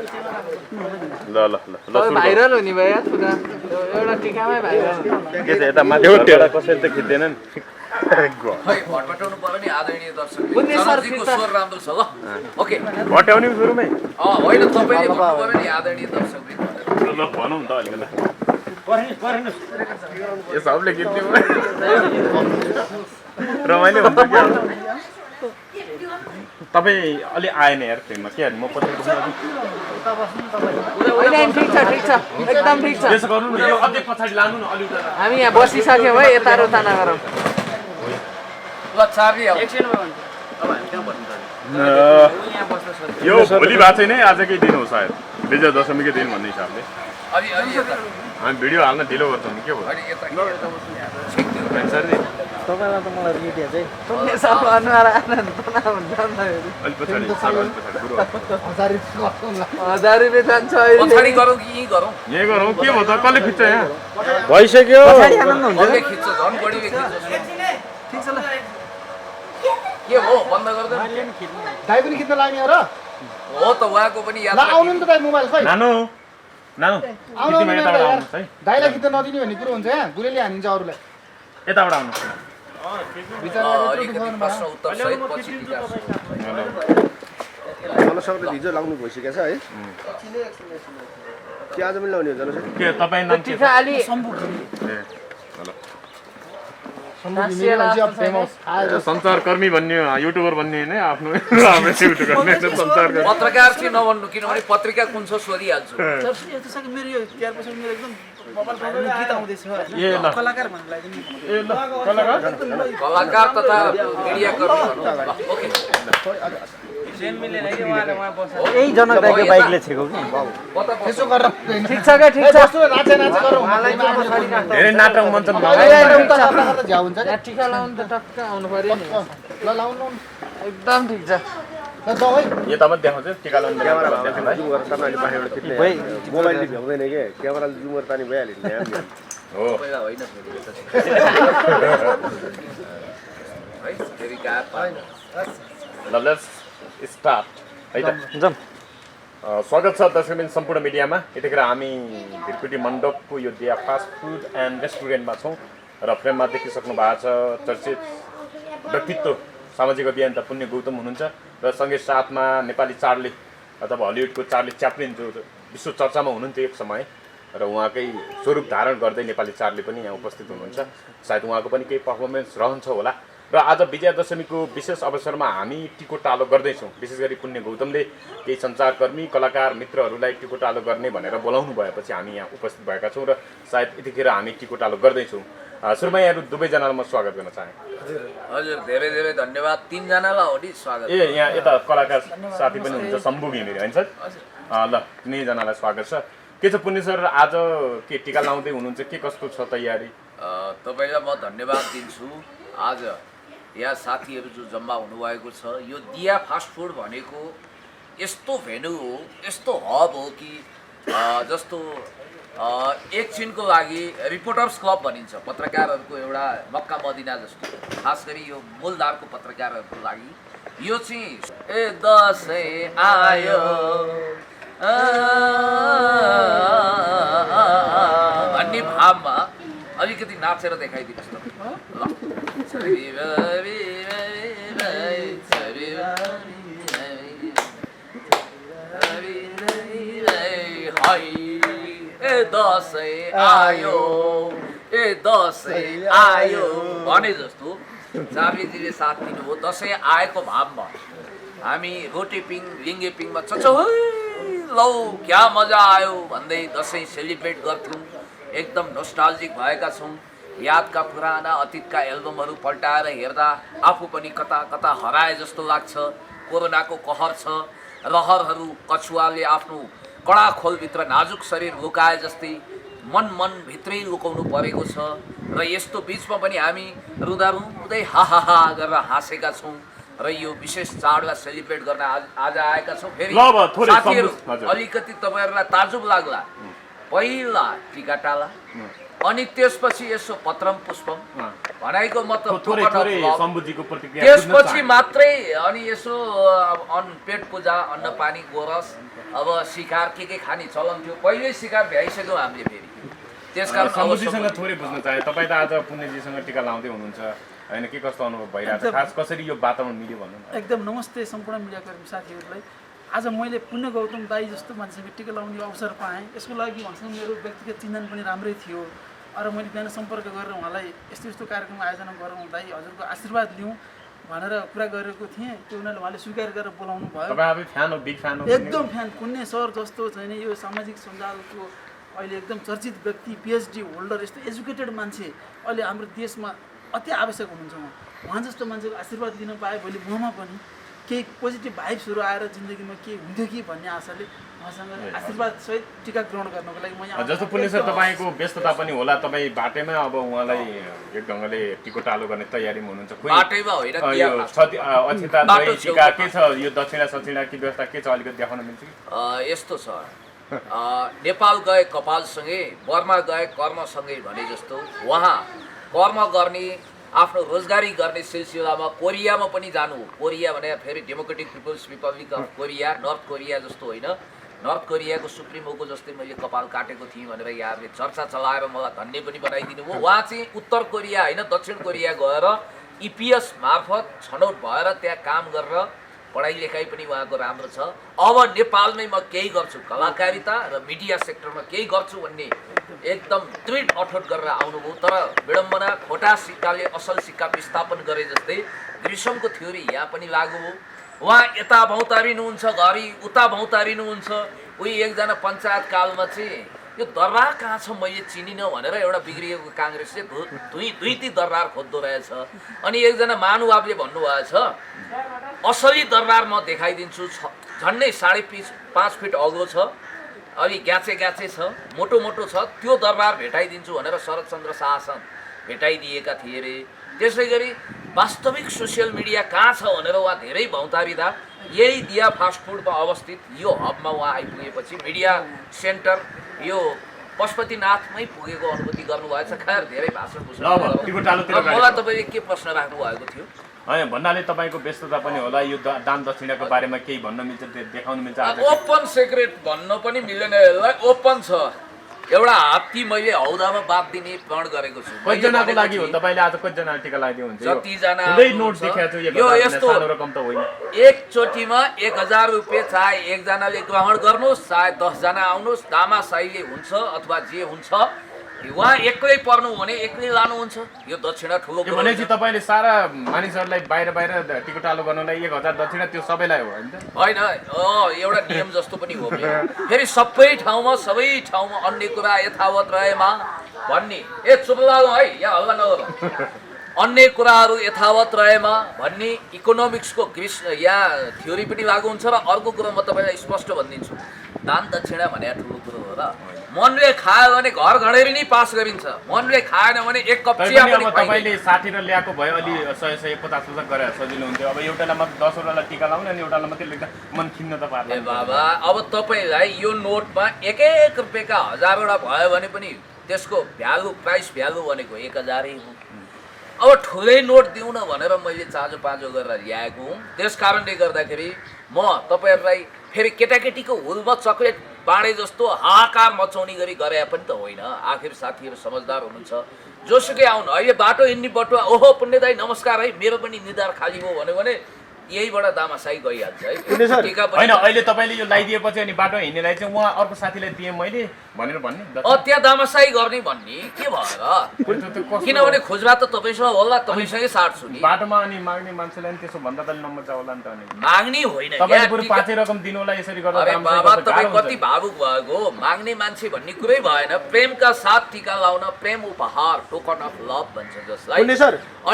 ल ल ल ल भाइरल हुने भयो यार पुरा एउटा टिकामै भाइरल के छ यता माथि एउटा कसैले त खिच्दैनन् खै भटबटाउनु पर्यो नि आदरणीय दर्शक सरजीको स्वर राम्रो छ ल ओके भट्याउने सुरुमै होइन तपाईँले भन्नु पर्यो नि आदरणीय दर्शक ल भनौँ न त अलिकति यो सबले खिच्ने रमाइलो हुन्छ क्या तपाईँ अलि आएन यार फिल्ममा के म पत्रिका ठिक छ एकदम ठिक छ त्यसो गर्नु न यो अझै पछाडि लानु न अलि हामी यहाँ बसिसक्यौँ है यता उता नगरौँ ल चाबी यो भोलि भएको छैन है आजकै दिन हो सायद विजय दशमीकै दिन भन्ने हिसाबले हामी भिडियो हाल्न ढिलो गर्छौँ नि के भयो सरजी तपाईँलाई त मलाई मिडिया चाहिँ अलिक पछाडि हजार रुपियाँ जान्छ पछाडि गरौँ कि यहीँ गरौँ यहीँ गरौँ के भयो त कसले खिच्छ यहाँ भइसक्यो कसले खिच्छ झन् बढीले खिच्छ ठिक छ ल के हो बन्द गर्दैन दाइ पनि खिच्न लाग्ने हो र हो त उहाँको पनि याद आउनु नि त दाइ मोबाइल खै नानु आउनु यताबाट आउनुहोस् है दाइलाई खिच्न नदिने भन्ने कुरो हुन्छ यहाँ गुरेली हानिन्छ अरूलाई यताबाट आउनुहोस् अलिकति प्रश्न उत्तर सहित पछि जनसङ्ख्या हिजो लाउनु भइसकेको छ है के आज पनि लाउने हो जनसङ्ख्या के तपाईँ नाम के टिका अलि सञ्चारकर्मी भन्ने युट्युबर भन्ने होइन आफ्नो हाम्रो युट्युबर सञ्चारकर्मी पत्रकार चाहिँ नभन्नु किनभने पत्रिका कुन छ सोधिहाल्छु कलाकार तथा मिडियाकर्मी ओके यही जनक दाइको बाइकले छेको कि ठिक छ क्या ठिक छ धेरै नाटक मञ्चन टिका लाउनु त टक्क आउनु पर्यो नि एकदम ठिक छ यता मात्रै देखाउँछ टिका लाउनु जुम गरेर तपाईँले बाहिरबाट खिच्ने मोबाइलले भ्याउँदैन के क्यामेराले जुम गरेर तानी भइहाल्यो नि हो होइन फेरि ल लेट्स स्टार्ट है त स्वागत छ दर्शकबिन सम्पूर्ण मिडियामा यतिखेर हामी भिरकुटी मण्डपको यो दिया फास्ट फुड एन्ड रेस्टुरेन्टमा छौँ र फ्रेममा देखिसक्नु भएको छ चर्चित व्यक्तित्व सामाजिक अभियन्ता पुण्य गौतम हुनुहुन्छ र सँगै साथमा नेपाली चार्ली अथवा हलिउडको चार्ली च्याप्लिन जो विश्व चर्चामा हुनुहुन्थ्यो एक समय र उहाँकै स्वरूप धारण गर्दै नेपाली चार्ली पनि यहाँ उपस्थित हुनुहुन्छ सायद उहाँको पनि केही पर्फर्मेन्स रहन्छ होला र आज विजया दशमीको विशेष अवसरमा हामी टिकोटालो गर्दैछौँ विशेष गरी पुण्य गौतमले केही सञ्चारकर्मी कलाकार मित्रहरूलाई टिकोटालो गर्ने भनेर बोलाउनु भएपछि हामी यहाँ उपस्थित भएका छौँ र सायद यतिखेर हामी टिकोटालो गर्दैछौँ सुरुमा यहाँहरू दुवैजनालाई म स्वागत गर्न चाहेँ हजुर धेरै धेरै धन्यवाद तीनजनालाई हो नि स्वागत ए यहाँ यता कलाकार साथी पनि हुनुहुन्छ शम्भु घिमिरे होइन सर ल तिनैजनालाई स्वागत छ के छ पुण्य सर आज के टिका लाउँदै हुनुहुन्छ के कस्तो छ तयारी तपाईँलाई म धन्यवाद दिन्छु आज यहाँ साथीहरू जो जम्मा हुनुभएको छ यो दिया फास्ट फुड भनेको यस्तो भेन्यू हो यस्तो हब हो कि जस्तो एकछिनको लागि रिपोर्टर्स क्लब भनिन्छ पत्रकारहरूको एउटा मक्का मदिना जस्तो खास गरी यो मूलधारको पत्रकारहरूको लागि यो चाहिँ ए दसैँ आयो भन्ने भावमा अलिकति नाचेर देखाइदिनुहोस् न ल दसैँ आयो ए दसैँ आयो भने जस्तो चार्लीजीले साथ दिनुभयो दसैँ आएको भावमा हामी रोटेपिङ लिङ्गेपिङमा चचौ लौ क्या मजा आयो भन्दै दसैँ सेलिब्रेट गर्थ्यौँ एकदम नोस्टाल्जिक भएका छौँ यादका पुराना अतीतका एल्बमहरू पल्टाएर हेर्दा आफू पनि कता कता हराए जस्तो लाग्छ कोरोनाको कहर छ रहरहरू कछुवाले आफ्नो कडा खोलभित्र नाजुक शरीर लुकाए जस्तै मन भित्रै लुकाउनु परेको छ र यस्तो बिचमा पनि हामी रुँदा रुँदै हाहाहा गरेर हाँसेका छौँ र यो विशेष चाडलाई सेलिब्रेट गर्न आज आएका छौँ फेरि साथीहरू अलिकति तपाईँहरूलाई ताजुब लाग्ला पहिला टिकाटाला अनि त्यसपछि यसो पत्रम पुष्पम भनाइको मतलब थोरै token of थोरै love। सम्बुजीको प्रतिक्रिया त्यसपछि मात्रै अनि यसो पेट पूजा अन्न पानी गोरस अब शिकार के खाने चलन थियो पहिल्यै शिकार भ्याइसक्यौँ हामीले फेरि त्यस कारण सम्बुजीसँग थोरै बुझ्न चाहे तपाईँ त आज पुण्यजीसँग टिका लाउँदै हुनुहुन्छ होइन के कस्तो अनुभव भइरहेको छ खास कसरी यो वातावरण मिल्यो भन्नु न। एकदम नमस्ते सम्पूर्ण मिडियाकर्मी साथीहरूलाई। आज मैले पुण्य गौतम दाई जस्तो मान्छेसँग टिका लाउने अवसर पाएँ। यसको लागि उहाँसँग मेरो व्यक्तिगत चिन्तन पनि राम्रै थियो र मैले बिहान सम्पर्क गरेर उहाँलाई यस्तो यस्तो कार्यक्रम आयोजना गरौँ दाई हजुरको आशीर्वाद लिउँ भनेर कुरा गरेको थिएँ। त्यो उहाँले स्वीकार गरेर बोलाउनु भयो। तपाईँ आफै फ्यान हो बिग फ्यान हो एकदम फ्यान पुण्य सर जस्तो छैन यो सामाजिक सञ्जालको अहिले एकदम चर्चित व्यक्ति पिएचडी होल्डर यस्तो एजुकेटेड मान्छे अहिले हाम्रो देशमा अति आवश्यक हुनुहुन्छ। उहाँ जस्तो मान्छेको आशीर्वाद लिन पाए भोलि ममा पनि केही पोजिटिभ भाइब्सहरू आएर जिन्दगीमा के हुन्थ्यो कि भन्ने आशाले उहाँसँग आशीर्वाद सहित टिका ग्रहण गर्नको लागि म जस्तो पुण्य सर तपाईँको व्यस्तता पनि होला तपाईँ बाटैमा अब उहाँलाई एक ढङ्गले टिकोटालो गर्ने तयारीमा हुनुहुन्छ बाटैमा होइन यो अक्षता दही टिका के छ यो दक्षिणा सक्षिणा के व्यवस्था के छ अलिकति देखाउन मिल्छ कि यस्तो छ नेपाल गए कपालसँगै बर्मा गए कर्मसँगै भने जस्तो उहाँ कर्म गर्ने आफ्नो रोजगारी गर्ने सिलसिलामा कोरियामा पनि जानु हो। कोरिया भने फेरि democratic people's republic of Korea north Korea जस्तो होइन नर्थ कोरियाको सुप्रिमोको जस्तै मैले कपाल काटेको थिएँ भनेर यहाँहरूले चर्चा चलाएर मलाई धन्य पनि बनाइदिनु हो। उहाँ चाहिँ उत्तर कोरिया होइन दक्षिण कोरिया गएर इपिएस मार्फत छनौट भएर त्यहाँ काम गरेर पढाइ लेखाइ पनि उहाँको राम्रो छ। अब नेपालमै म केही गर्छु कलाकारिता र मिडिया सेक्टरमा केही गर्छु भन्ने एकदम दृढ अठोट गरेर आउनुभयो। तर विडम्बना खोटा सिक्काले असल सिक्का विस्थापन गरे जस्तै ग्रिसमको थ्योरी यहाँ पनि लागू हो। उहाँ यता भौतारिनुहुन्छ घरि उता भौतारिनुहुन्छ। उही एकजना पञ्चायत कालमा चाहिँ यो दरबार कहाँ छ मैले चिनिनँ भनेर एउटा बिग्रिएको काङ्ग्रेसले दुई दरबार खोज्दो रहेछ। अनि एकजना महानुभावले भन्नुभएको छ असली दरबार म देखाइदिन्छु झन्डै 5.5 फिट अग्लो छ अलि ग्याचे छ मोटो छ त्यो दरबार भेटाइदिन्छु भनेर शरदचन्द्र शाहसँग भेटाइदिएका थिए रे। त्यसै गरी वास्तविक सोसियल मिडिया कहाँ छ भनेर उहाँ धेरै भौतारिँदा यही दिया फास्ट फुडमा अवस्थित यो हबमा उहाँ आइपुगेपछि मिडिया सेन्टर यो पशुपतिनाथमै पुगेको अनुभूति गर्नुभएछ। खैर धेरै भाषण मलाई तपाईँले के प्रश्न राख्नु भएको थियो होइन भन्नाले तपाईँको व्यस्तता पनि होला यो दान दक्षिणाको बारेमा केही भन्न मिल्छ देखाउनु मिल्छ ओपन सिक्रेट भन्न पनि मिल्दैन यसलाई ओपन छ। एउटा हात्ती मैले हौदामा बात दिने प्रण गरेको छु। कतिजनाको लागि हो तपाईँले आज कतिजना टिका लगाइदिनु हुन्छ जतिजना नोट देखाएको छु यो यस्तो रकम त होइन एकचोटिमा 1000 रुपियाँ चाहे एकजनाले ग्रहण गर्नुहोस् चाहे 10 जना आउनुहोस् दामासाईले हुन्छ अथवा जे हुन्छ उहाँ एक्लै पर्नु भने एक्लै लानुहुन्छ। यो दक्षिणा ठुलो भनेपछि तपाईँले सारा मानिसहरूलाई बाहिर टिकटालो गर्नलाई 1000 दक्षिणा त्यो सबैलाई हो होइन एउटा नियम जस्तो पनि हो फेरि सबै ठाउँमा अन्य कुरा यथावत रहेमा भन्ने चुप लागौँ है यहाँ हल्ला नगर अन्य कुराहरू यथावत रहेमा भन्ने इकोनोमिक्सको यहाँ थ्योरी पनि लागु हुन्छ। र अर्को कुरो म तपाईँलाई स्पष्ट भनिदिन्छु दान दक्षिणा भने ठुलो कुरो हो र मनले खायो भने घर घडेरी नै पास गरिन्छ मनले खाएन भने एक कप चिया पनि तपाईँले 60 र ल्याएको भयो अलि 100-150 गरेर सजिलो हुन्थ्यो। अब एउटालाई मात्र 10 वटालाई टिका लाउने अनि एउटालाई मात्रै लेख्दा मन खिन्न त पार्दैन। ए बाबा अब तपाईँलाई यो नोटमा 1-1 रुपियाँका 1000 वटा भयो भने पनि त्यसको भ्यालु प्राइस भ्यालु भनेको 1000 हो। अब ठुलै नोट दिउँ न भनेर मैले चाँजो पाँजो गरेर ल्याएको हुँ। त्यस कारणले गर्दाखेरि म तपाईँहरूलाई फेरि केटाकेटीको हुलमा चक्लेट बाँडे जस्तो हाहाकार मचाउने गरी गरे पनि त होइन। आखिर साथीहरू समझदार हुनुहुन्छ जोसुकै आउनु अहिले बाटो हिँड्ने बटुवा ओहो पुण्य दाइ नमस्कार है मेरो पनि निधार खाली भयो भन्यो भने यहीबाट दामासाई गइहाल्छ है। होइन अहिले तपाईँले यो लगाइदिएपछि अनि बाटो हिँड्नेलाई चाहिँ उहाँ अर्को साथीलाई दिएँ मैले भनेर भन्ने त्यहाँ दामासाई गर्ने भन्ने के भएर किनभने खुजरा त तपाईँसँग होला तपाईँसँगै साट्छु नि बाटोमा अनि माग्ने मान्छेलाई नि त्यसो भन्दा त नम्बर चाहिँ होला नि त अनि माग्ने होइन तपाईँले बरु 5 रकम दिनु होला यसरी गर्दा अरे बाबा तपाईँ कति भावुक भएको माग्ने मान्छे भन्ने कुरै भएन। प्रेमका साथ टिका लाउन प्रेम उपहार टोकन अफ लभ भन्छ जसलाई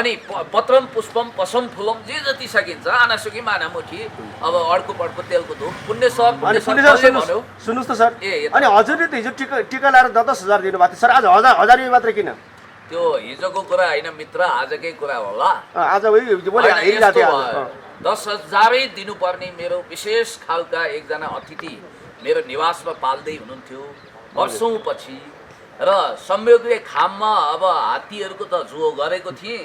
अनि पत्रम पुष्पम पसम फुलम जे जति सकिन्छ आनासुकी मानामुखी अब अड्को पड्को तेलको धुप पुण्य सर सुन्नुहोस् त सर अनि हजुरले त हिजो टिका लाएर 10,000 दिनुभएको थियो सर आज 1000 मात्र किन त्यो हिजोको कुरा होइन मित्र आजकै कुरा होला। आज 10,000 दिनुपर्ने मेरो विशेष खालका एकजना अतिथि मेरो निवासमा पाल्दै हुनुहुन्थ्यो वर्षौँ पछि र संयोगले खाममा अब हात्तीहरूको त जो गरेको थिएँ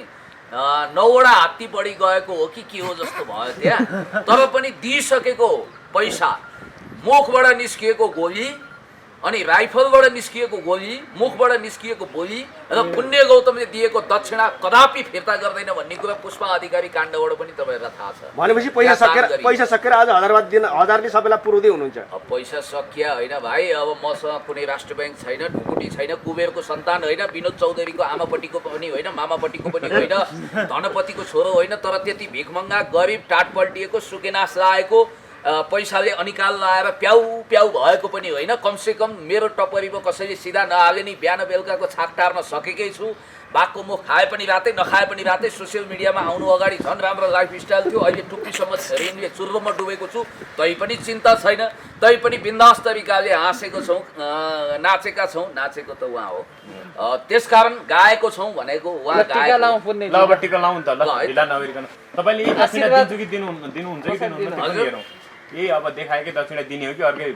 9वटा हात्ती बढी गएको हो कि के हो जस्तो भयो त्यहाँ। तर पनि दिइसकेको पैसा, मुखबाट निस्किएको गोली अनि राइफलबाट निस्किएको गोली, मुखबाट निस्किएको गोली र पुण्य गौतमले दिएको दक्षिणा कदापि फिर्ता गर्दैन भन्ने कुरा पुष्पा अधिकारी काण्डबाट पनि तपाईँहरूलाई थाहा छ। भनेपछि पैसा सकेर आज हजारले सबैलाई पुर्याउँदै हुनुहुन्छ। अब पैसा सकिया होइन भाइ, अब मसँग कुनै राष्ट्र ब्याङ्क छैन, ढुकुटी छैन, कुबेरको सन्तान होइन, विनोद चौधरीको आमापट्टिको पनि होइन, मामापट्टिको पनि होइन, धनपतिको छोरो होइन, तर त्यति भिखमङ्गा गरिब टाटपल्टिएको सुकेनास लागेको पैसाले अनिकाल लाएर प्याउ प्याउ भएको पनि होइन। कमसेकम मेरो टपरीमा कसैले सिधा नहाले नि बिहान बेलुकाको छाक टार्न सकेकै छु। बाघको मुख खाए पनि रातै, नखाए पनि रातै। सोसियल मिडियामा आउनु अगाडि झन् राम्रो लाइफस्टाइल थियो, अहिले टुप्पीसम्म ऋणले चुर्रोमा डुबेको छु, तै पनि चिन्ता छैन। तै पनि बिन्दास तरिकाले हाँसेको छौँ, नाचेका छौँ। नाचेको त उहाँ हो, त्यसकारण गाएको छौँ भनेको उहाँ गाएको। ल अब टिका लाउँ त, ल ढिला नगरिकन। तपाईँले यी दक्षिणा दिन्छु कि दिनुहुन्छ कि दिनुहुन्न त्यो पनि हेरौँ। ए अब देखाएकै दक्षिणा दिने हो कि अर्कै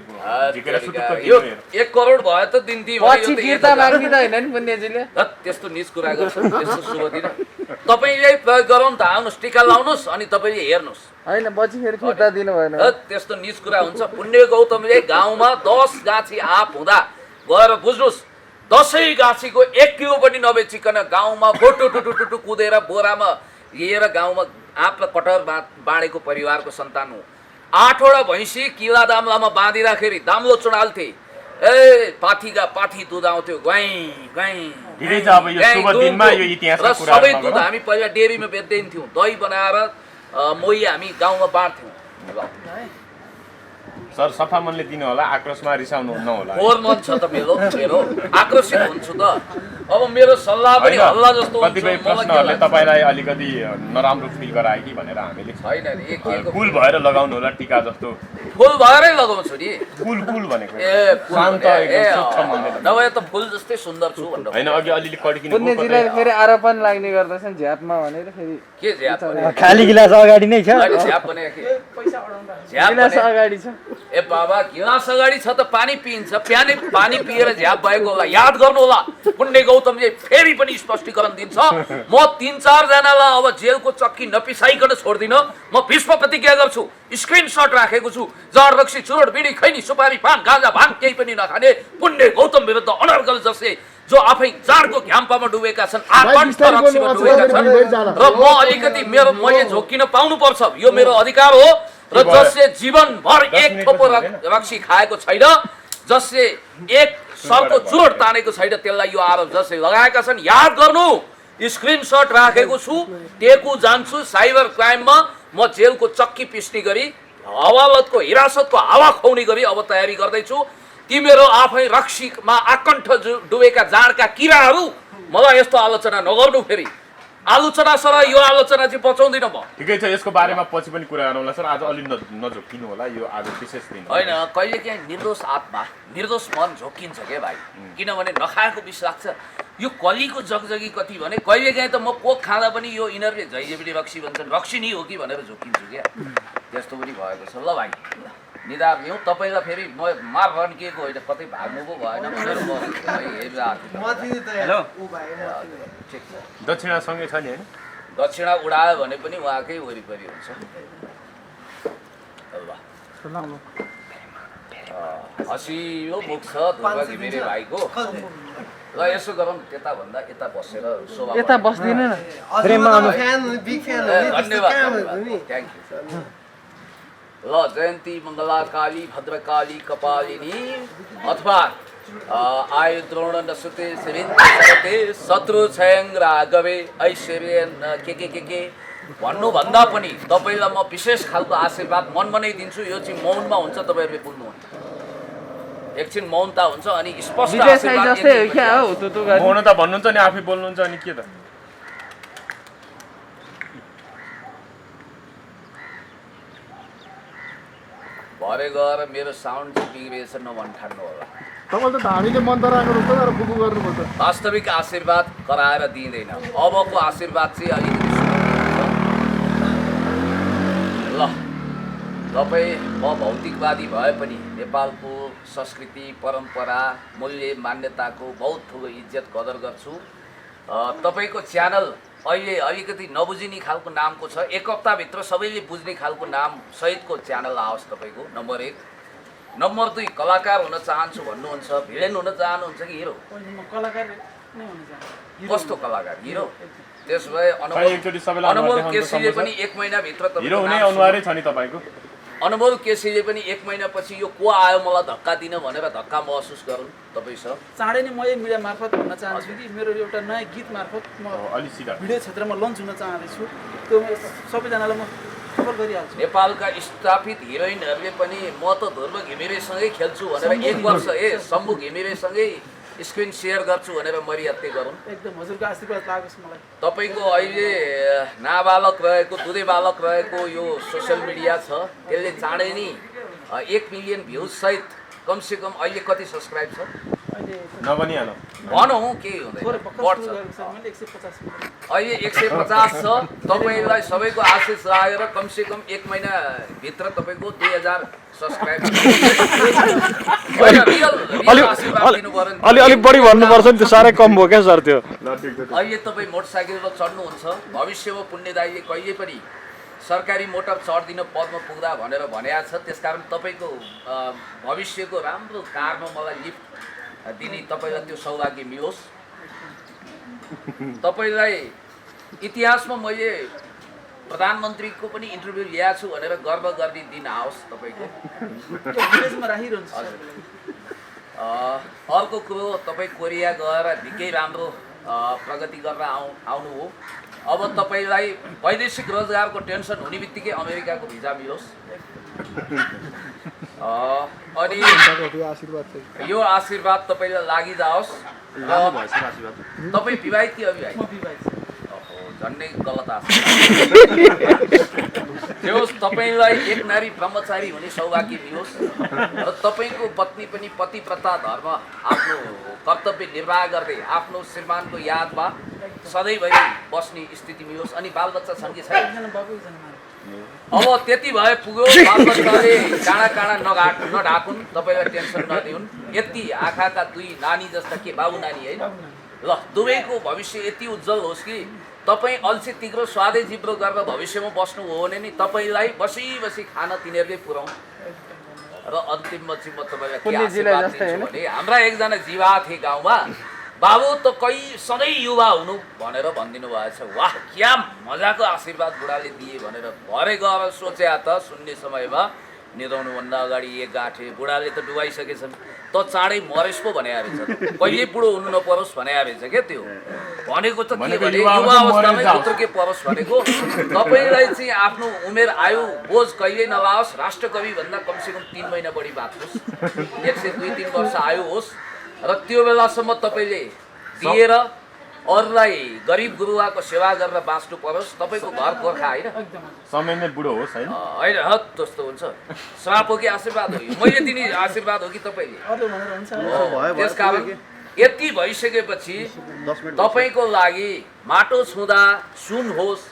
झिकेर सुटुक्क दिने हो? 1 करोड भयो त दिन्थी। पछि फिर्ता माग्दिन होइन नि पुण्यजीले? त्यस्तो निज कुरा गर्छ, त्यस्तो शुभ दिन। तपाईँले प्रयोग गरौँ त, आउनुहोस् टिका लाउनुहोस् अनि तपाईँले हेर्नुहोस्। होइन पछि फेरि फिर्ता दिनु भएन। त्यस्तो निज कुरा हुन्छ। पुण्य गौतमले गाउँमा 10 गाछी आँप हुँदा गएर बुझ्नुहोस्, 10 गाछीको 1 किलो पनि नबेचिकन गाउँमा टुटु कुदेर बोरामा लिएर गाउँमा आँप र कटहर बाँडेको परिवारको सन्तान हो। 8वटा भैँसी किला दाम्लामा बाँधिराखेरि दाम्लो चुडाल्थे, ए पाठी दुध आउँथ्यो, ग्वाइ ग्वाइ। र सबै दुध हामी पहिला डेरीमा बेच्दैनथ्यौँ, दही बनाएर मोही हामी गाउँमा बाँड्थ्यौँ। सर सफा मनले दिनु होला, आक्रोशमा रिसाउनु नहोला। फोहोर मन छ त मेरो आक्रोशित हुन्छु त। अब मेरो सल्लाह पनि हल्ला जस्तो हुन्छ। कतिपय प्रश्नहरूले तपाईँलाई अलिकति नराम्रो फिल गरायो कि भनेर हामीले छैन नि, कुल भएर लगाउनु होला टिका जस्तो। फुल भएरै लगाउँछु नि। कुल भनेको ए शान्त एकदम स्वच्छ मनले नभए त फुल जस्तै सुन्दर छु भनेर होइन। अघि अलिअलि कड्किनु पुण्यजीलाई फेरि आरोपन लाग्ने गर्दछन् झ्यापमा भनेर फेरि के झ्याप भने खाली गिलास अगाडि नै छ। झ्याप भने के झ्याप गिलास अगाडि छ। ए बाबा गिलास अगाडि छ त पानी पिइन्छ, पानी पिएर झ्याप भएको होला। याद गर्नु होला, पुण्य गौतमले फेरि पनि स्पष्टीकरण दिन्छ। म 3-4 जनालाई अब जेलको चक्की नपिसाइकन छोड्दिन। म भीष्म प्रतिज्ञा गर्छु, स्क्रिनशट राखेको छु। जाँड रक्सी चुरोट बिडी खैनी सुपारी पान गाँजा भाङ केही पनि नखाने पुण्य गौतम विरुद्ध अनर्गल जसले जो आफै जाँडको घ्याम्पामा डुबेका छन्, आकण्ठ रक्सीमा डुबेका छन् र म अलिकति मैले झोकिन पाउनुपर्छ, यो मेरो अधिकार हो। र जसले जीवनभर 1 थोपो रक्सी खाएको छैन, जसले 1 सरको चुरोट तानेको छैन, त्यसलाई यो आरोप जसले लगाएका छन् याद गर्नु। स्क्रिनशट राखेको छु, टेकु जान्छु साइबर क्राइममा। म जेलको चक्की पिस्ने गरी हवालतको हिरासतको हावा खुवाउने गरी अब तयारी गर्दैछु। तिमीहरू आफै रक्सीमा आकण्ठ डुबेका जाँडका किराहरू मलाई यस्तो आलोचना नगर्नु। फेरि आलोचना सर यो आलोचना चाहिँ बचाउँदिन म। ठिकै छ, यसको बारेमा पछि पनि कुरा गरौँला सर। आज अलि नझोकिनु होला, यो आज विशेष दिन होइन। कहिलेकाहीँ निर्दोष आत्मा निर्दोष मन झोकिन्छ के भाइ, किनभने नखाएको विष लाग्छ। यो कलीको जगजगी कति भने कहिलेकाहीँ त म कोक खाँदा पनि यो यिनीहरूले जैजेबीले रक्सी भन्छन्, रक्सी नै हो कि भनेर झोकिन्छु क्या। त्यस्तो पनि भएको छ। ल भाइ निधार लिउँ। तपाईँलाई फेरि म मार रन्किएको होइन, कतै भाग्नु पो भएन भनेर हेलो ठिक छ। दक्षिणा सँगै छ नि होइन? दक्षिणा उडायो भने पनि उहाँकै वरिपरि हुन्छ। हँसिलो मुख छ दुर्गा घिमिरे भाइको। ल यसो गरौँ, त्यता भन्दा यता बसेर शोभा यता बस्दिन न। धन्यवाद, थ्याङ्क यू। ल जयन्ती मङ्गला काली भद्रकाली कपालिनी अथवा आयु द्रोण नसुते सरते शत्रु क्षयङ राघवे ऐश्वर्य के भन्नुभन्दा पनि तपाईँलाई म विशेष खालको आशीर्वाद मनमा नै दिन्छु। यो चाहिँ मौनमा हुन्छ, तपाईँहरूले बुझ्नुहुन्छ। एकछिन मौनता हुन्छ अनि स्पष्ट आशीर्वाद। मौन त भन्नुहुन्छ नि, आफै बोल्नुहुन्छ अनि के त। भरे गएर मेरो साउन्ड चाहिँ बिग्रेछ नभन्ठान्नु होला। तपाईँले त हामीले मन पराएको रुख तर बुबु गर्नुपर्छ। वास्तविक आशीर्वाद कराएर दिँदैन, अबको आशीर्वाद चाहिँ अलिकति ल तपाईँ म भौतिकवादी भए पनि नेपालको संस्कृति परम्परा मूल्य मान्यताको बहुत ठुलो इज्जत कदर गर्छु। तपाईँको च्यानल अहिले अलिकति नबुझिने खालको नामको छ, एक हप्ताभित्र सबैले बुझ्ने खालको नाम सहितको च्यानल आओस् तपाईँको। नम्बर 1। नम्बर 2, कलाकार हुन चाहन्छु भन्नुहुन्छ, भिलेन हुन चाहनुहुन्छ कि हिरो? म कलाकार नै हुन चाहन्छु। कस्तो कलाकार? हिरो? त्यसो भए एकचोटि सबैलाई अनमोल अनुहार केसीले देखाउन पनि 1 महिनाभित्र हिरो हुने अनुहारै छ नि तपाईँको। अनमोल केसीले पनि 1 महिनापछि यो को आयो मलाई धक्का दिन भनेर धक्का महसुस गरौँ तपाईँसँग। चाँडै नै म यही मिडिया मार्फत भन्न चाहन्छु कि मेरो एउटा नयाँ गीत मार्फत म अलि सिधा भिडियो क्षेत्रमा लन्च हुन चाहँदैछु। त्यो सबैजनालाई म खबर गरिहाल्छु। नेपालका स्थापित हिरोइनहरूले पनि म त ध्रुव घिमिरेसँगै खेल्छु भनेर 1 वर्ष शम्भु घिमिरेसँगै स्क्रिन सेयर गर्छु भनेर मरिहत्ते गरौँ। एकदम हजुरको आशीर्वाद लागोस् मलाई। तपाईँको अहिले नाबालक रहेको दुधे बालक रहेको यो सोसियल मिडिया छ, त्यसले चाँडै नै 1 मिलियन भ्युज सहित कमसेकम अहिले कति सब्सक्राइब छ नभनिहालौँ। भनौँ के हुँदैन बढ्छ। अहिले 150 छ। तपाईँलाई सबैको आशिष लागेर कमसेकम 1 महिनाभित्र तपाईँको 2000 सब्सक्राइब अलिक बढी भन्नुपर्छ नि, त्यो साह्रै कम भयो क्या सर त्यो। अहिले तपाईँ मोटरसाइकलमा चढ्नुहुन्छ, भविष्यमा पुण्यदायीले कहिले पनि सरकारी मोटर चढ्दिन पदमा पुग्दा भनेर भनेको छ। त्यसकारण तपाईँको भविष्यको राम्रो कारमा मलाई लिफ्ट दिने तपाईँलाई त्यो सौभाग्य मिलोस्। तपाईँलाई इतिहासमा मैले प्रधानमन्त्रीको पनि इन्टरभ्यू ल्याएको छु भनेर गर्व गर्ने दिन आओस् तपाईँको। अर्को कुरो, तपाईँ कोरिया गएर निकै राम्रो प्रगति गरेर आउनु हो। अब तपाईँलाई वैदेशिक रोजगारको टेन्सन हुने बित्तिकै अमेरिकाको भिजा मिलोस्। अनि यो आशीर्वाद तपाईँलाई लागिजाओस्। तपाईँ विवाहित कि अविवाहित? झन्डै गलत आशीर्वाद होस्। तपाईँलाई एक नारी ब्रह्मचारी हुने सौभाग्य मिलोस् र तपाईँको पत्नी पनि पतिव्रता धर्म आफ्नो कर्तव्य निर्वाह गर्दै आफ्नो श्रीमानको यादमा सधैँभरि बस्ने स्थिति मिलोस्। अनि बालबच्चा छन् कि छैन? अब त्यति भए पुग्यो। बालबच्चाले काँडा काँडा नढाकुन्, तपाईँलाई टेन्सन नदिउन्। यति आँखाका 2 नानी जस्ता के बाबु नानी होइन ल, दुवैको भविष्य यति उज्जवल होस् कि तपाईँ अल्छी तिग्रो स्वादै जिब्रो गरेर भविष्यमा बस्नु हो भने नि तपाईँलाई बसी बसी खाना तिनीहरूले पुऱ्याउँ। र अन्तिममा चाहिँ म तपाईँलाई के आशीर्वाद दिन्छु भने, हाम्रा एकजना जीवा थिए गाउँमा, बाबु त सधैँ युवा हुनु भनेर भनिदिनु भएछ। वाह, क्या मजाको आशीर्वाद बुढाले दिए भनेर भरे गएर सोचे त सुन्ने समयमा निदाउनुभन्दा अगाडि 1 गाँठे बुढाले त डुबाइसकेछन्, त चाँडै मरेस् पो भने रहेछ, कहिले बुढो हुनु नपरोस् भने रहेछ क्या। त्यो भनेको त के भने युवा अवस्थामै उत्रुके परोस् भनेको। तपाईँलाई चाहिँ आफ्नो उमेर आयु बोझ कहिले नलाओस्। राष्ट्रकवि भन्दा कमसेकम 3 महिना बढी बाँच्नुहोस्, 102-3 वर्ष आयु होस् र त्यो बेलासम्म तपाईँले दिएर अरूलाई गरिब गुरुवाको सेवा गरेर बाँच्नु परोस्। तपाईँको घर गोर्खा होइन, समय नै बुढो होस् होइन। होइन हत त्यस्तो हुन्छ। श्राप हो कि आशीर्वाद हो? मैले दिने आशीर्वाद हो कि तपाईँले? त्यसकारण यति भइसकेपछि तपाईँको लागि माटो छुँदा सुन होस्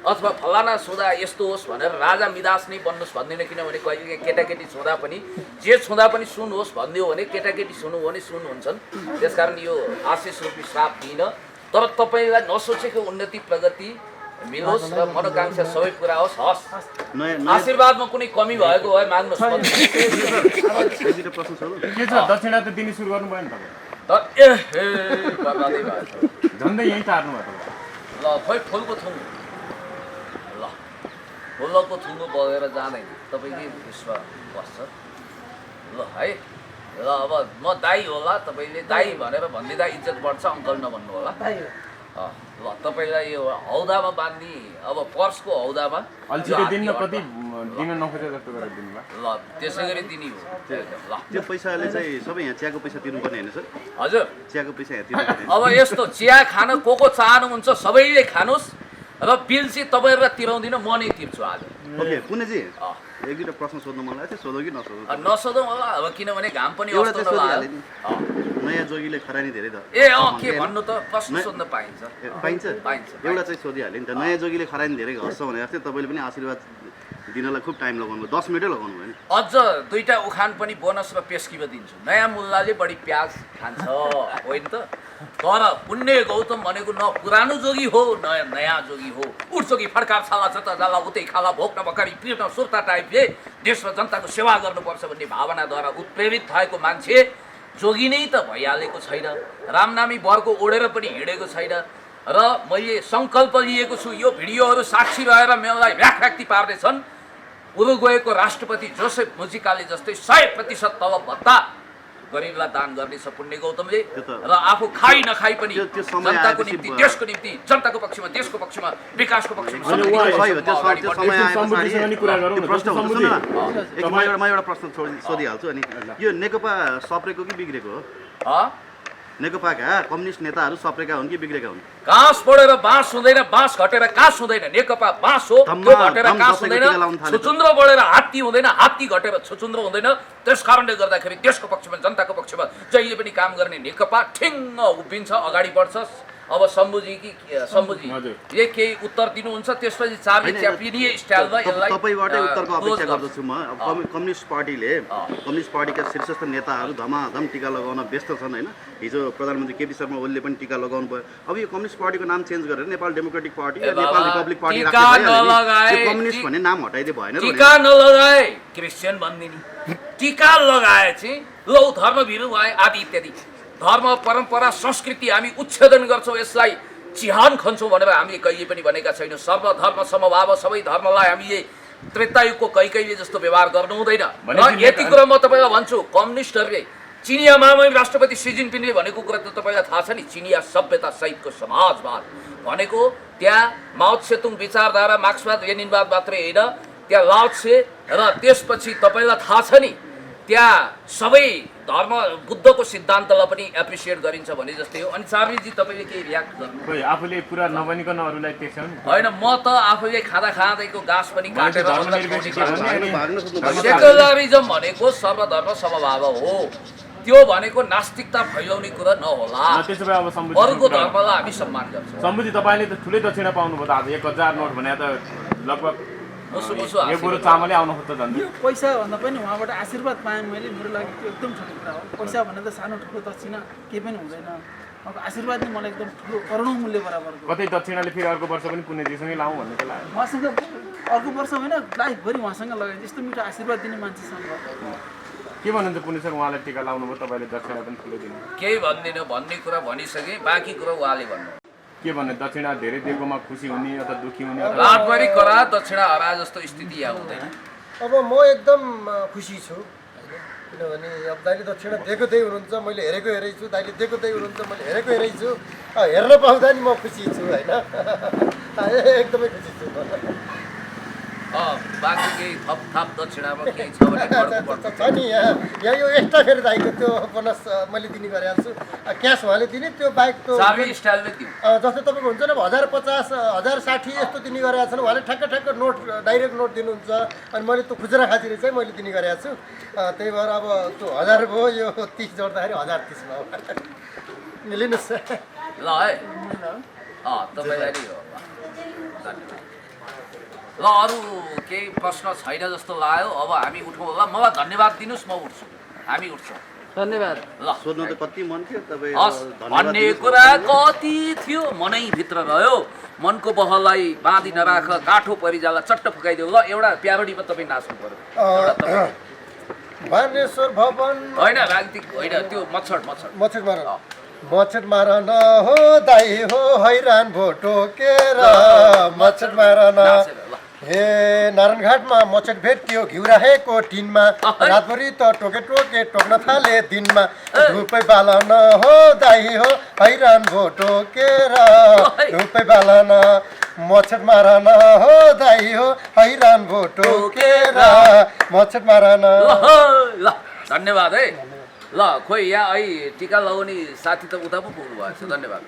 अथवा फलाना छुँदा यस्तो होस् भनेर राजा मिदास नै बन्नुहोस् भन्दैन। किनभने कहिले केटाकेटी छुँदा पनि जे छुँदा पनि सुन होस् भनिदियो भने केटाकेटी छुनु हो भने सुन हुन्छन्। त्यसकारण यो आशिष रूपी श्राप दिइन, तर तपाईँलाई नसोचेको उन्नति प्रगति मिलोस् र मनोकांक्षा सबै पुरा होस्। हस्, आशीर्वादमा कुनै कमी भएको भए माग्नुहोस्। के छ दक्षिणा त दिने सुरु गर्नु भयो नि तपाईँ? झन्डै यहीँ टार्नु भयो तपाईँ। ल खोइ फुलको थुङ्गो, ल फुलको थुङ्गो बगेर जाँदैन, तपाईँकै विश्व बस्छ। ल है, ल अब म दाई होला, तपाईँले दाई भनेर भनिदिँदा इज्जत बढ्छ, अङ्कल नभन्नु होला। ल तपाईँलाई यो हौदामा बाँध्ने, अब पर्सको हौदामा अल्छीले दिन्न कति दिन नखोजे जस्तो गरेर दिनु भयो। ल त्यसै गरी दिने हो। ल त्यो पैसाले चाहिँ सबै यहाँ चियाको पैसा तिर्नुपर्ने होइन सर? हजुर, चियाको पैसा यहाँ तिर्नुपर्ने। अब यस्तो चिया खान को चाहनुहुन्छ सबैले खानुहोस् र बिल चाहिँ तपाईँहरूलाई तिराउँदिनँ, म नै तिर्छु आज। ओके पुण्यजी, 1-2 प्रश्न सोध्नु मन लाग्यो, सोधौँ कि नसोधौँ? नसोधौँ होला, अब किनभने घाम पनि एउटा अस्तो चाहिँ सोधिहालेँ नि, लाग्यो। नयाँ जोगीले खरानी धेरै त के भन्नु त, प्रश्न सोध्न पाइन्छ? पाइन्छ? पाइन्छ। एउटा चाहिँ सोधिहालेँ नि त, नयाँ जोगीले खरानी धेरै घस्छ भनेर चाहिँ तपाईँले पनि आशीर्वाद दिनलाई खुब टाइम लगाउनु भयो 10 मिनेटै लगाउनु भयो नि अझ दुईटा उखान पनि बोनस र पेस्कीमा दिन्छु। नयाँ मुल्लाले बढी प्याज खान्छ होइन त, तर पुण्य गौतम भनेको न पुरानो जोगी हो न नयाँ जोगी हो। उठ जोगी फड्काप छाला जता जाला उतै खाला भोक नभकारी पीर्न सुर्ता टाइपले देशमा जनताको सेवा गर्नुपर्छ भन्ने भावनाद्वारा उत्प्रेरित भएको मान्छे जोगी नै त भइहालेको छैन। रामनामी बरको ओढेर पनि हिँडेको छैन। र मैले सङ्कल्प लिएको छु यो भिडियोहरू साक्षी रहेर मेलाई व्याख्याक्ति पार्दैछन्। उरुग्वेको राष्ट्रपति जोसेफ मुजिकाले जस्तै 100% तलब भत्ता गरिबलाई दान गर्नेछ पुण्य गौतमले। र आफू खाइ नखाइ पनि जनताको निम्ति देशको निम्ति जनताको पक्षमा देशको पक्षमा विकासको पक्षमा म एउटा प्रश्न सोधिहाल्छु। अनि यो नेकपा सप्रेको कि बिग्रेको हो? नेकपाका कम्युनिस्ट नेताहरू सप्रेका हुन् कि बिग्रेका हुन्? घाँस बढेर बाँस हुँदैन, बाँस घटेर काँस हुँदैन। नेकपा बाँस हो, त्यो घटेर काँस हुँदैन। छुचुन्द्रो बढेर हात्ती हुँदैन, हात्ती घटेर छुचुन्द्रो हुँदैन। त्यस कारणले गर्दाखेरि देशको पक्षमा जनताको पक्षमा जहिले पनि काम गर्ने नेकपा ठिङ्ग उभिन्छ, अगाडि बढ्छ। अब शम्भुजी ये केही उत्तर दिनुहुन्छ, त्यसपछि चाबी च्यापिने स्टाइलमा यसलाई तपाईँबाटै उत्तरको अपेक्षा गर्दछु म। कम्युनिस्ट पार्टीका शीर्षस्थ नेताहरू धमाधम टीका लगाउन व्यस्त छन् होइन। हिजो प्रधानमन्त्री केपी शर्मा ओलीले पनि टीका लगाउनु भयो। अब यो कम्युनिस्ट पार्टीको नाम चेन्ज गरेर नेपाल डेमोक्रेटिक पार्टी र नेपाल रिपब्लिक पार्टी राख्नु कम्युनिस्ट भन्ने नाम हटाइदिए भएन र? टीका नलगाए क्रिस्चियन भन्दिनी, टीका लगाए चाहिँ लौ धर्मभिरू भए आदि इत्यादि। धर्म परम्परा संस्कृति हामी उच्छेदन गर्छौँ, यसलाई चिहान खन्छौँ भनेर हामीले कहिले पनि भनेका छैनौँ। सर्वधर्म समभाव, सबै धर्मलाई हामीले त्रेतायुगको कैकैले जस्तो व्यवहार गर्नु हुँदैन। र यति कुरा म तपाईँलाई भन्छु, कम्युनिस्टहरूले चिनिया महामहिम राष्ट्रपति सी जिनपिङले भनेको कुरा त तपाईँलाई थाहा छ नि, चिनिया सभ्यता सहितको समाजवाद भनेको त्यहाँ माओ त्से-तुङ विचारधारा मार्क्सवाद लेनिनवाद मात्रै होइन, त्यहाँ लाओ त्से र त्यसपछि तपाईँलाई थाहा छ नि त्यहाँ सबै धर्म बुद्धको सिद्धान्तलाई पनि एप्रिसिएट गरिन्छ भने जस्तै हो। अनि चार्लीजी तपाईँले केही रियाक्ट गर्नु? खोइ आफूले पुरा नबनिकन अरूलाई त्यसो होइन, म त आफूले खाँदैको घाँस पनि काटेर सेकुलरिजम भनेको सर्वधर्म समभाव हो। त्यो भनेको नास्तिकता फैलाउने कुरा नहोला। त्यसो भए अब अरूको धर्मलाई हामी सम्मान गर्छौँ। शम्भुजी तपाईँले त ठुलै दक्षिणा पाउनुभयो त। आज 1000 नोट भने त लगभग मुसु बरु चामलै आउनु खोज्छ झन्। यो पैसा भन्दा पनि उहाँबाट आशीर्वाद पाएँ मैले, मेरो लागि त्यो एकदम ठुलो कुरा हो। पैसा भने त सानो ठुलो दक्षिणा केही पनि हुँदैन। अब आशीर्वाद नै मलाई एकदम ठुलो करोडौँ मूल्य बराबरको। कतै दक्षिणाले फेरि अर्को वर्ष पनि पुण्यजीसँगै लाउँ भन्ने त लाग्यो। उहाँसँग अर्को वर्ष होइन लाइफभरि उहाँसँग लगाएँ। यस्तो मिठो आशीर्वाद दिने मान्छेसँग के भन्नुहुन्छ पुण्य सर? उहाँलाई टीका लाउनु भयो, तपाईँले दक्षिणा पनि ठुलो दिनु। केही भन्दिनँ, भन्ने कुरा भनिसकेँ, बाँकी कुरा उहाँले भन्नु। के भन्ने दक्षिणा धेरै दिएकोमा खुसी हुने अथवा दुःखी हुने? रातभरि करा दक्षिणा हरा जस्तो स्थिति यहाँ हुँदैन। अब म एकदम खुसी छु होइन, किनभने अब दाइले दक्षिणा दिएको त्यही हुनुहुन्छ, मैले हेरेको छु। दाइले दिएको त्यही हुनुहुन्छ, मैले हेरेको छु। हेर्न पाउँदा नि म खुसी छु होइन, एकदमै खुसी छु। बाँकी केही थप दक्षिणामा केही छ भने छ नि यहाँ यो एक्स्ट्रा फेरि दाइको त्यो बोनस मैले दिने गरिहाल्छु। क्यास उहाँले दिने, त्यो बाइक त्यो स्टाइलमै दिउँ। जस्तै तपाईँको हुन्छ नि 1050 1060 यस्तो दिने गरेका छन्। उहाँले ठ्याक्क नोट डाइरेक्ट नोट दिनुहुन्छ, अनि मैले त्यो खुजुरा खातिर चाहिँ मैले दिने गरेको छु। त्यही भएर अब त्यो 1000 भयो, यो 30 जोड्दाखेरि 1030 भयो। लिनुहोस् ल है, तपाईँलाई नै हो। ल अरू केही प्रश्न छैन जस्तो लाग्यो। अब हामी उठौँ होला। मलाई धन्यवाद दिनुहोस्, म उठ्छु, हामी उठ्छौँ। धन्यवाद। ल सोध्नु त कति मन थियो तपाईँ? भन्ने कुरा कति थियो मनैभित्र रह्यो। मनको बहलाई बाँधि नराख, काठो परिजाला चट्ट फुकाइदेऊ। ल एउटा प्यारोडीमा तपाईँ नाच्नु पर्यो। बानेश्वर भवन होइन राजनीतिक होइन, त्यो मच्छर मारन हो दाइ हो हैरान भोटो केर मच्छर मारन। हे नारायणघाटमा मच्छर भेट्यो घिउ राखेको टिनमा, रातभरि त टोके टोक्न थाले दिनमा। धुपै बालन हो दाइ हो हैरान भोटो केर धुपै बालन मच्छर मारन हो दाइ हो हैरान भोटो केर मच्छर मारन। ल धन्यवाद है। ल खोइ यहाँ है टीका लगाउने साथी त उता पो पुग्नु भएको छ। धन्यवाद।